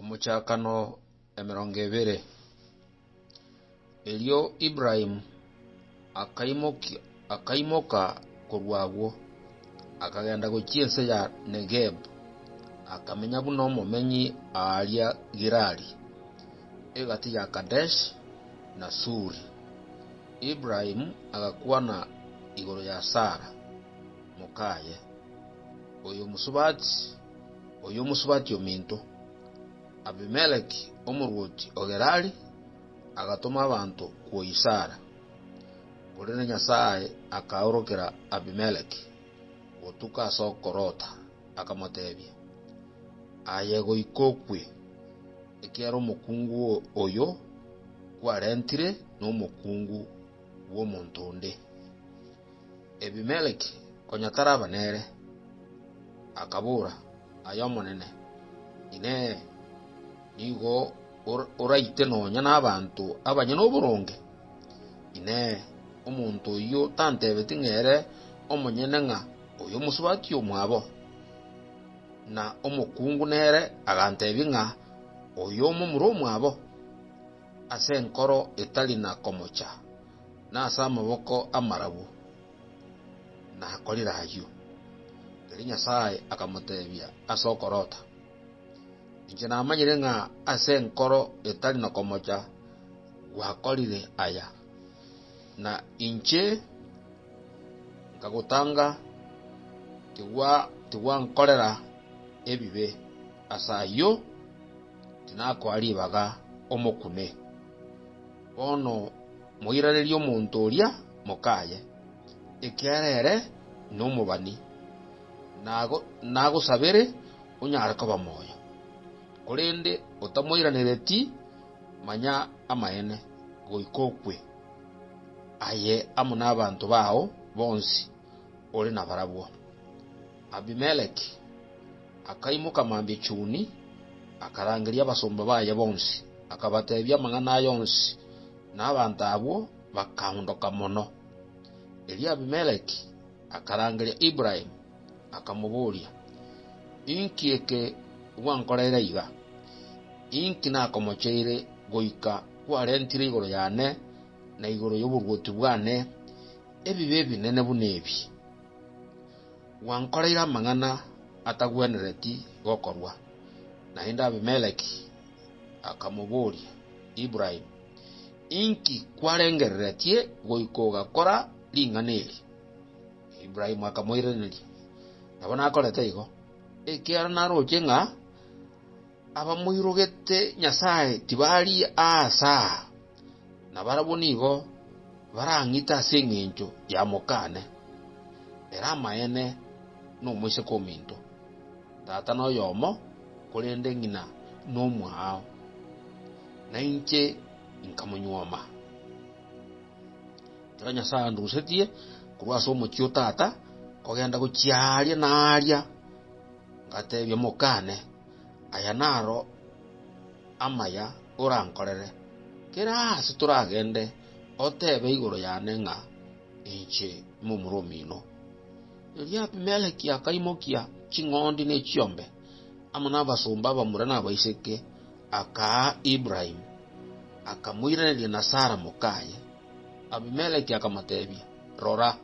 Omukyakano emirongo ebere elyo Ibrahim akaimoka kurwagwo akagenda gukiense ya Negeb akamenya buno omumenyi alya Girali egati ya Kadesh na Suri. Ibrahim agakwana igoro ya Sara mukaye oyo musubati ominto. Abimeleki omurwoti ogerali agatuma abantu ku Isara kulene Nyasaye akaorokera Abimeleki otuka sokorota akamotebya ayego ikokwe ekyaro omukungu oyo kwarentire n'omukungu w'omuntonde. Abimeleki konyatara banere akabura ayomonene ine nigo oraite nonya n'abantu abanye n'oburonge ine omuntu oyo tantebeti ngere omonyene nga oyo musubati omwabo na omukungu nere agantebi nga oyo omumuro omwabo ase enkoro etali na komocha na asa amaboko amarabu na akolira ayo eri Nyasaye akamotebya asokorota inje namanyire nga ase enkoro etali na komocha gwakolire aya na inche nkagutanga tiwa nkolera ebibe asayo tinakwalibaga omukune ono muirare ly'omuntu olya mukaye ekyerere n'omubani nagusabire unyare koba moyo kulinde utamuiranireti manya amaene goikokwe aye amuna abantu bao bonsi oli nabarabwo. Abimeleki akaimuka mambye chuni akarangiria abasumba baye bonsi akabatebya amang'ana yonsi n'abantu abo bakaundoka mono. Eli Abimeleki akarangiria Ibrahim akamubulia inkieke wankorera iga inki nakomocheire goika kwarentire igoro yane na igoro y'oburwoti bwane ebibe binene bunebi wankorera amang'ana atagwenereti gokorwa na inda Abimeleki akamubulia Ibrahim inki kwarengereretie goiko gakora ling'aneri. Ibrahim akamoireneria nabona akorete igo ekiara naroche ng'a abamuirogete Nyasaye tibali asa nabarabonigo barang'ita ase eng'encho ya mokane era amaene n'omoise kominto tata noyomo kurende ng'ina n'omwao na inche nkamunyoma tira Nyasaye ndusetie kurwasa omochio tata kogenda guchiaria naria ngatebya mokane aya naro amaya orankorere kera ase turagende otebe igoro yane ng'a inche mumuromino. Eri Abimeleki akaimokia ching'ondi n'echiombe amuna abasumba abamura n'abaiseke akaa Ibrahim akamuiraneria na Sara mukaye. Abimeleki akamotebya rora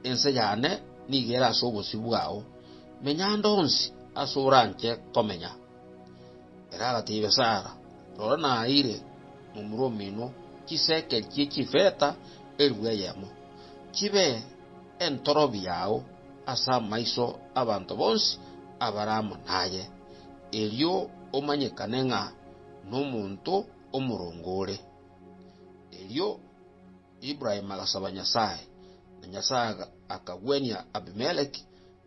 ense yane nigera ase obosi bwao menya ndonsi ase oranche komenya. Era agatebya Sara rora naire mumuromino chiseke chifeta erweyemo chibe entorobi yao asa maiso abantu bonsi abaramo naye elyo omanyekane ng'a n'omuntu omurongore. Elyo Ibrahim agasaba Nyasaye na Nyasaye akagwenia Abimeleki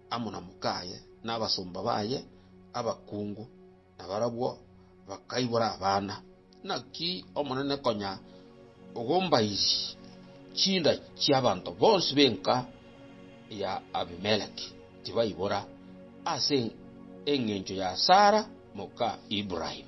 amuna mukaye n'abasumba baye abakungu nabarabwo bakaibura abana naki omonene konya ogombairi chinda chiabantu bonsi benka ya Abimeleki tibaibura ase eng'encho ya Sara muka Ibrahim.